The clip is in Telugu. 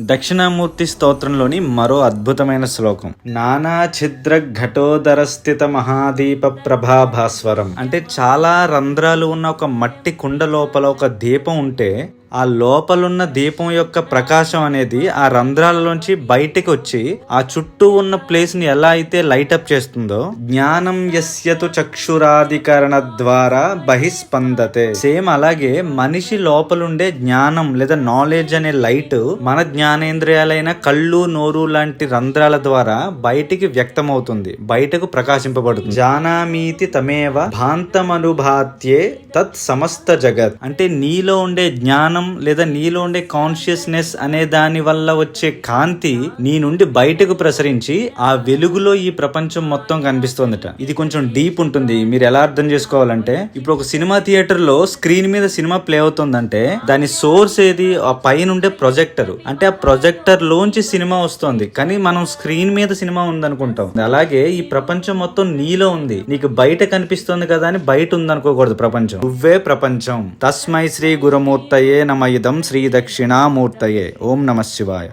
దక్షిణామూర్తి స్తోత్రంలోని మరో అద్భుతమైన శ్లోకం, నానా ఛిద్ర ఘటోదర స్థిత మహాదీప ప్రభాభాస్వరం. అంటే చాలా రంధ్రాలు ఉన్న ఒక మట్టి కుండ లోపల ఒక దీపం ఉంటే ఆ లోపలున్న దీపం యొక్క ప్రకాశం అనేది ఆ రంధ్రాలలోంచి బయటికి వచ్చి ఆ చుట్టూ ఉన్న ప్లేస్ ని ఎలా అయితే లైటప్ చేస్తుందో, జ్ఞానం యస్యతు చక్షురాధికరణ ద్వారా బహిస్పందతే. సేమ్ అలాగే మనిషి లోపలుండే జ్ఞానం లేదా నాలెడ్జ్ అనే లైట్ మన జ్ఞానేంద్రియాలైన కళ్ళు, నోరు లాంటి రంధ్రాల ద్వారా బయటికి వ్యక్తమవుతుంది, బయటకు ప్రకాశింపబడుతుంది. జానామీతి తమేవ భాంతమనుభాత్యే తత్ సమస్త జగత్. అంటే నీలో ఉండే జ్ఞానం లేదా నీలో ఉండే కాన్షియస్నెస్ అనే దాని వల్ల వచ్చే కాంతి నీ నుండి బయటకు ప్రసరించి ఆ వెలుగులో ఈ ప్రపంచం మొత్తం కనిపిస్తోందట. ఇది కొంచెం డీప్ ఉంటుంది. మీరు ఎలా అర్థం చేసుకోవాలంటే, ఇప్పుడు ఒక సినిమా థియేటర్ లో స్క్రీన్ మీద సినిమా ప్లే అవుతుందంటే దాని సోర్స్ ఏది? ఆ పైన ఉండే ప్రొజెక్టర్. అంటే ఆ ప్రొజెక్టర్ లోంచి సినిమా వస్తుంది, కానీ మనం స్క్రీన్ మీద సినిమా ఉందనుకుంటాం. అలాగే ఈ ప్రపంచం మొత్తం నీలో ఉంది, నీకు బయట కనిపిస్తుంది కదా అని బయట ఉందనుకోకూడదు. ప్రపంచం నువ్వే ప్రపంచం. తస్మై శ్రీ గురుమూర్తయే నమ ఇదం శ్రీ దక్షిణామూర్తయే. ఓం నమః శివాయ.